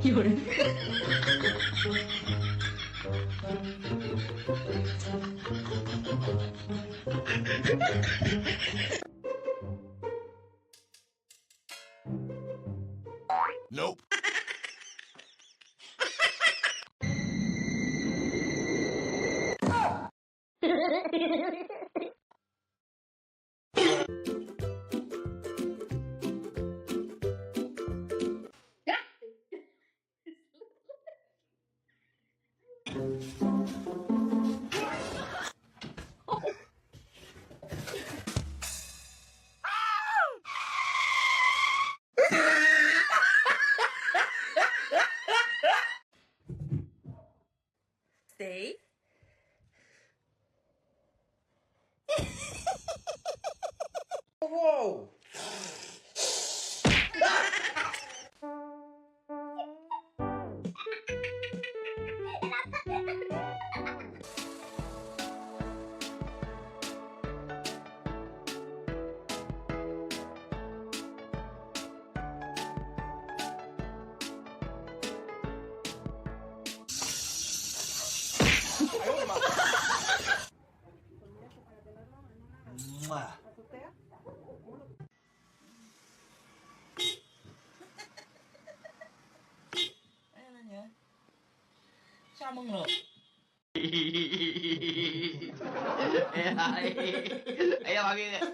有人。Nope. Stay. Whoa! Sao mừng được? Ayan, makikita.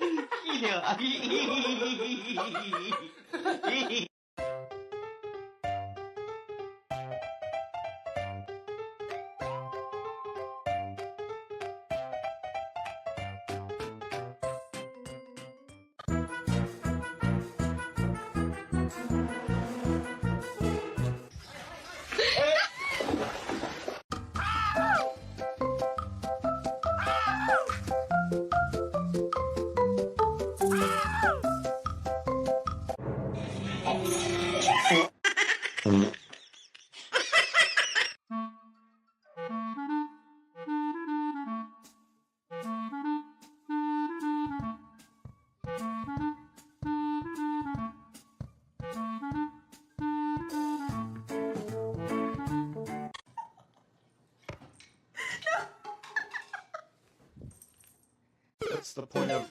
That's the point of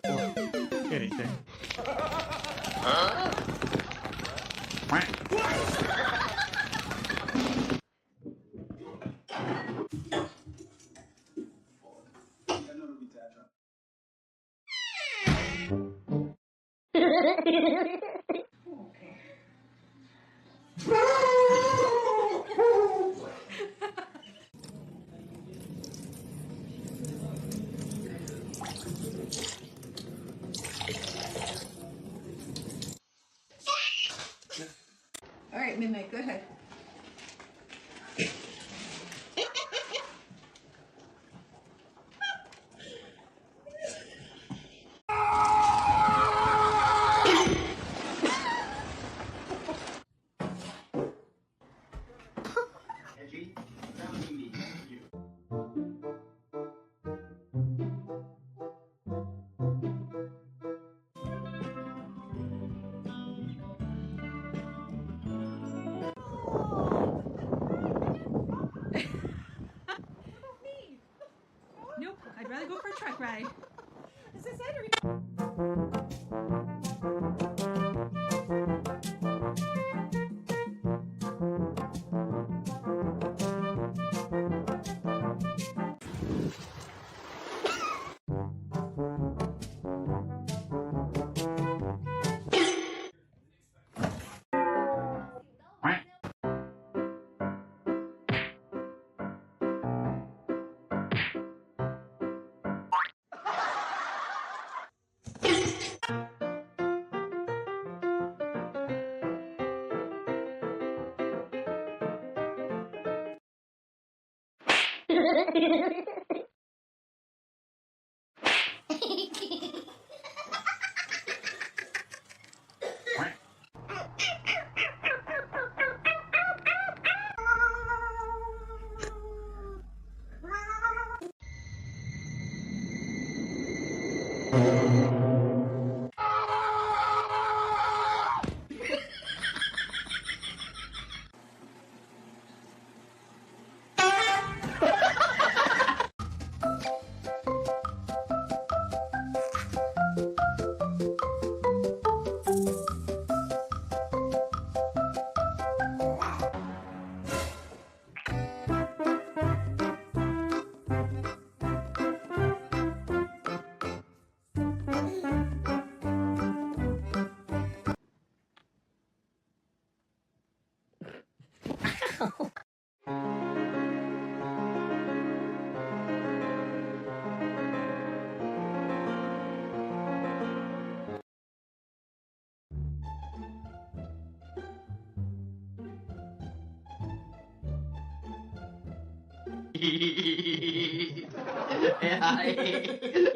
anything. All right, Midnight, go ahead. Nope, I'd rather go for a truck ride. As I said,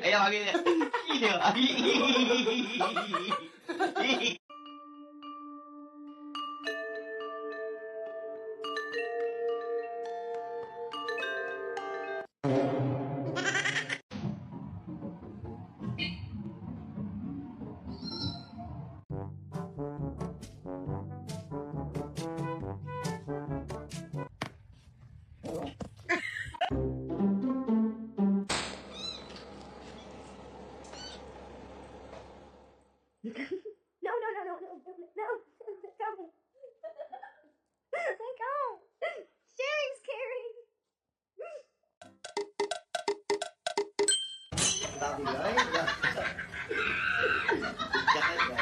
Ella va que No, no, no, no, no, no, no, don't. Let go. Sharing's caring. Tao thì đấy chắc hết rồi.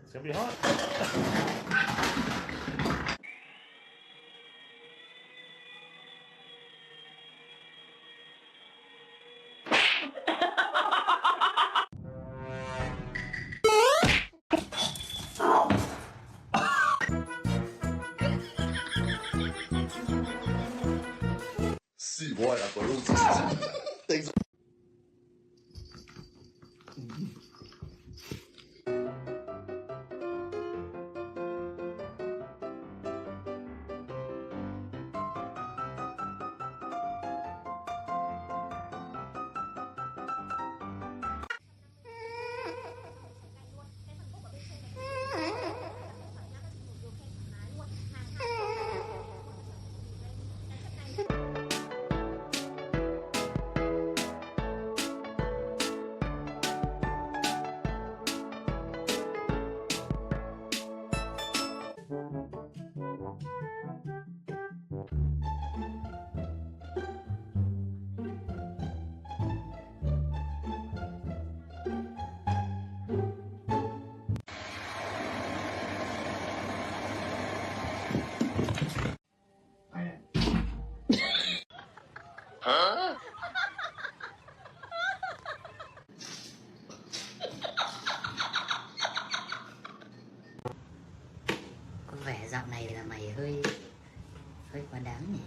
It's gonna be hot. Si vuoi la qualunque. Có vẻ dạo này là mày hơi quá đáng nhỉ.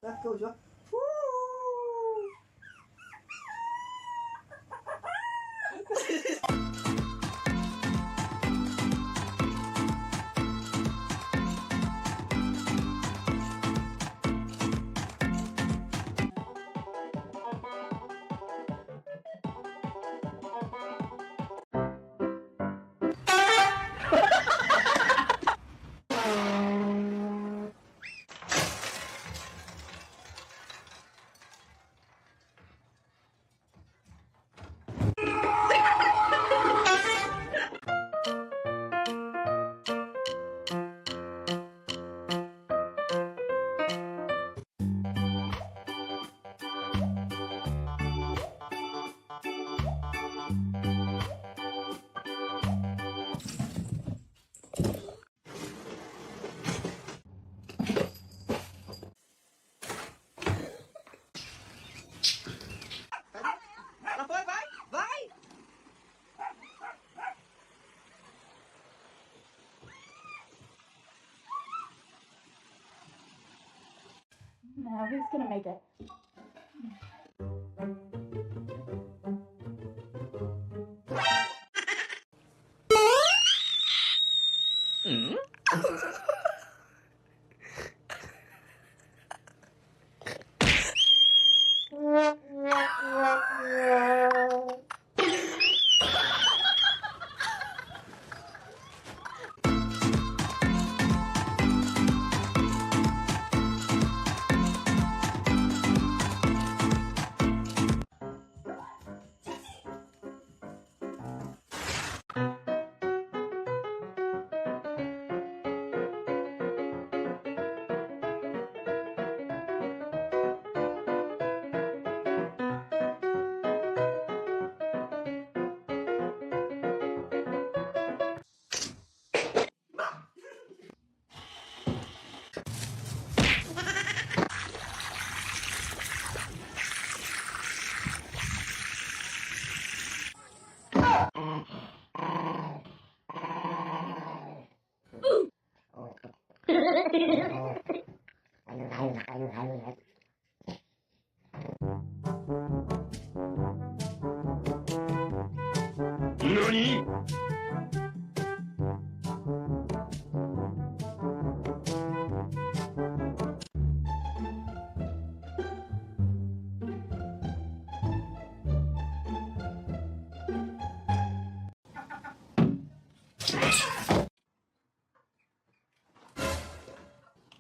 Các câu chưa? No, he's gonna make it.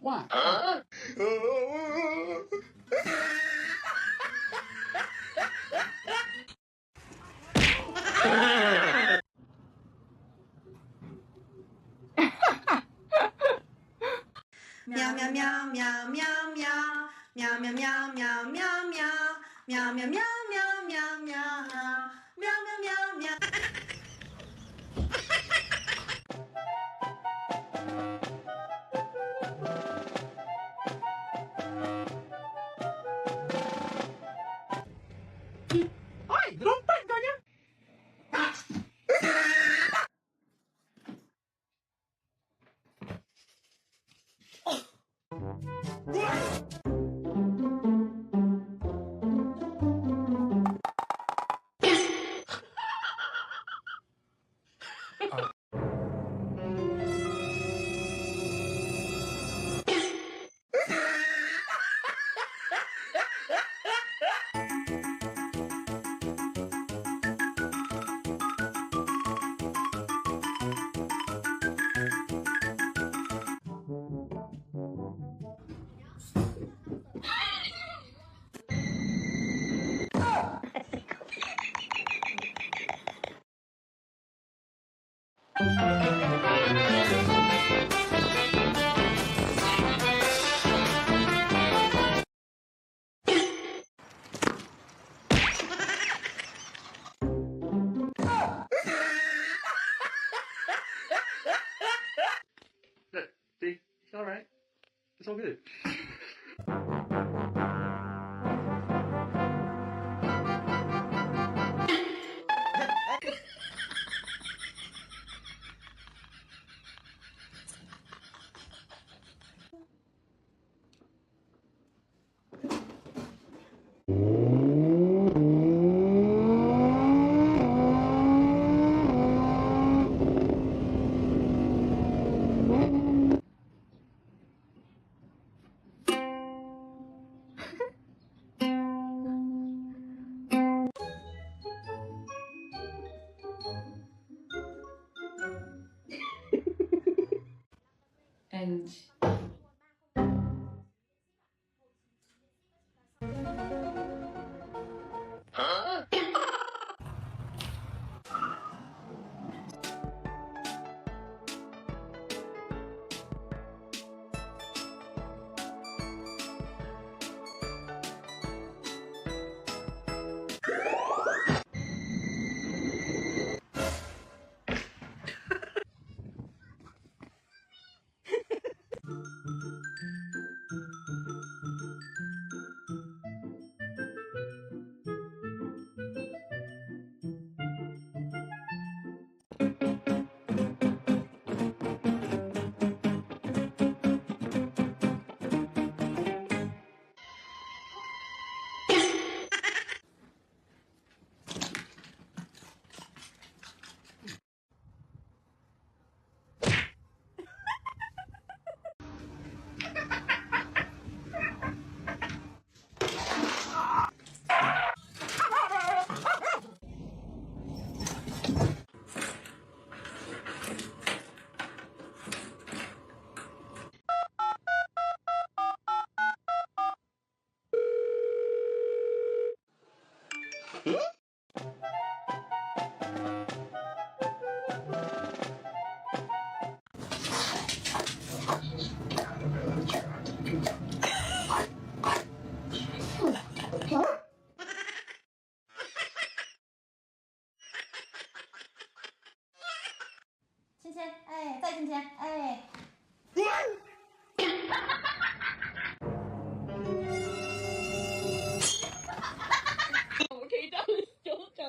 Why? Meow meow meow meow meow meow meow meow meow meow meow meow meow meow meow meow meow meow meow meow. Ay, rompan, coño. Look, see, it's all right. It's all good. And 芊芊，哎，再芊芊，哎。我可以这样子修正。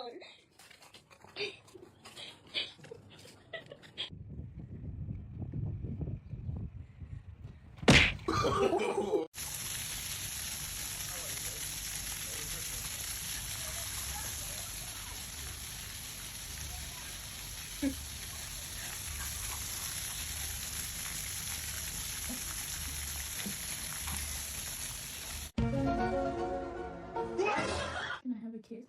Can I have a kiss?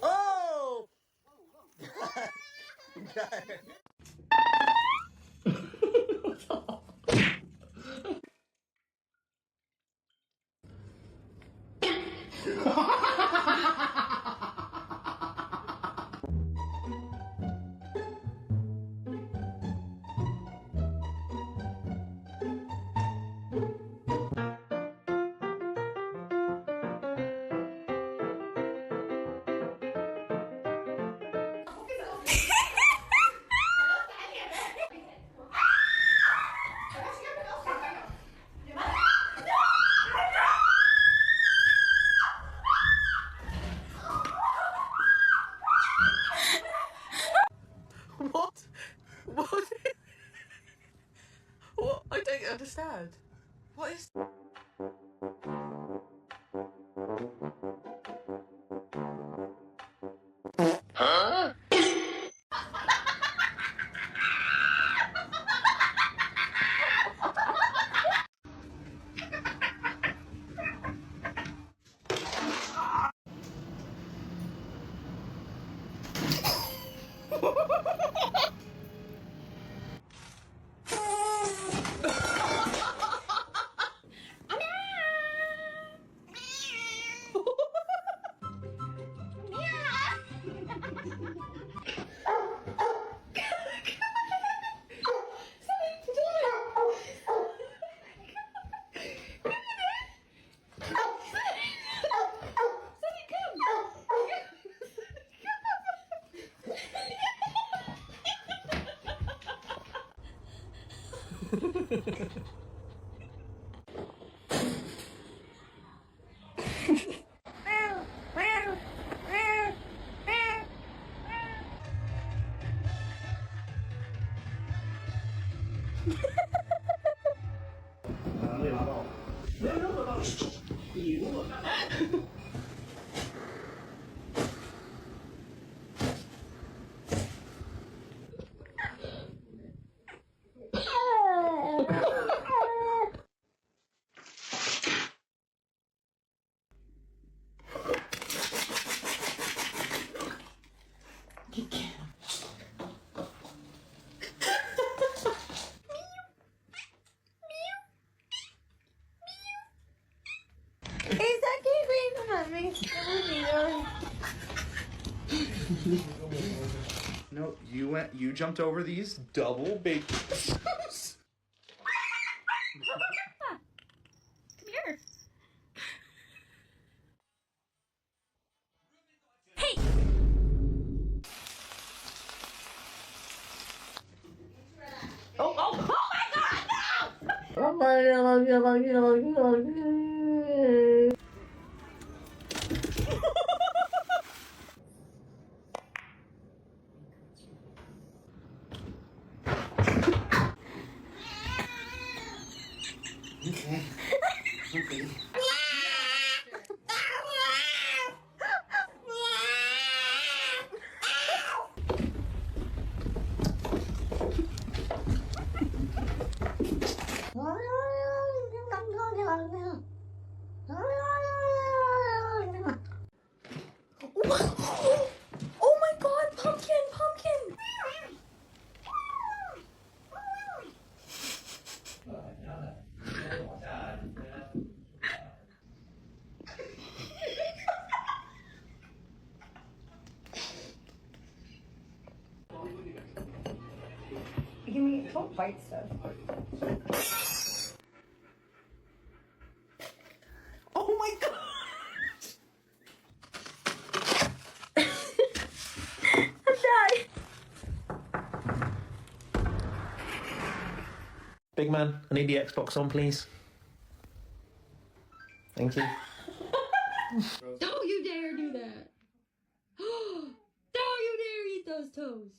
Oh! What? What? What? I don't understand. What is... Huh? No, you jumped over these double bacon. Come here. Hey! Oh my God! No! Okay. Okay. fight stuff. Oh my god! I'm dying. Big man, I need the Xbox on, please. Thank you. Don't you dare do that. Don't you dare eat those toes.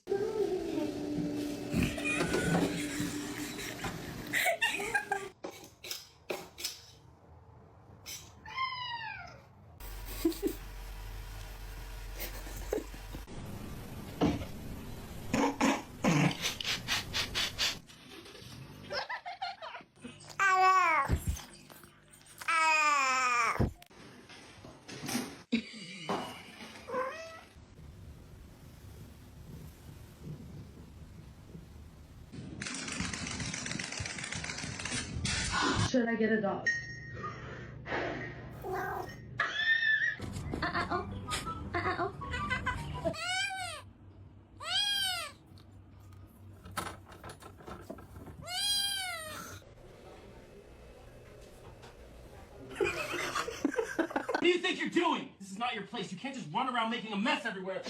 Should I get a dog? What do you think you're doing? This is not your place. You can't just run around making a mess everywhere.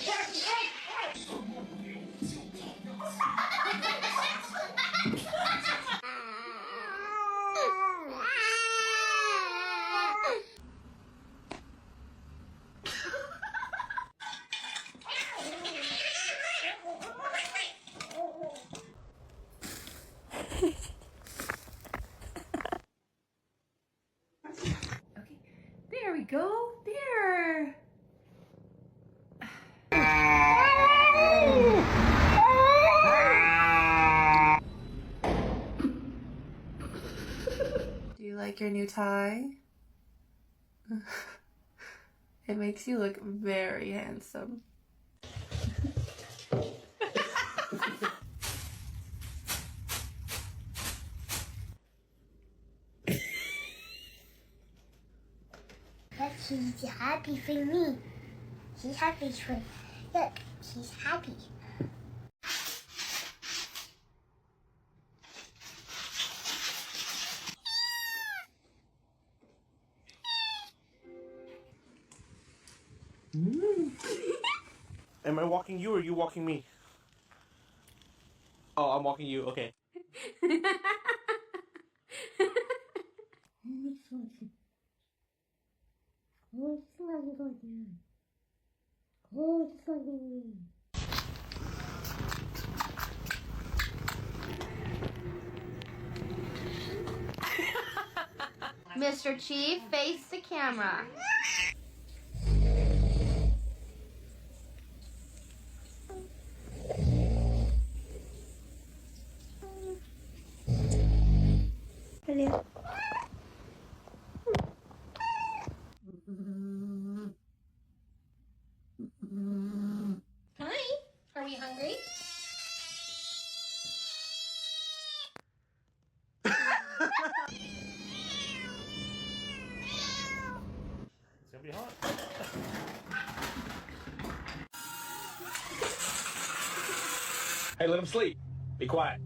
Okay, there we go. There. Do you like your new tie? It makes you look very handsome. She's happy for me. She's happy for. Look, she's happy. Am I walking you or are you walking me? Oh, I'm walking you, okay. Mr. Chief, face the camera. Hello. Hi. Are we hungry? It's gonna be hot. Hey, let him sleep. Be quiet.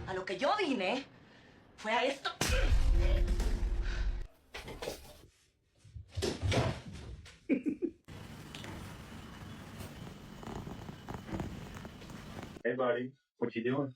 A lo que yo vine fue a esto. Hey, buddy. What you doing?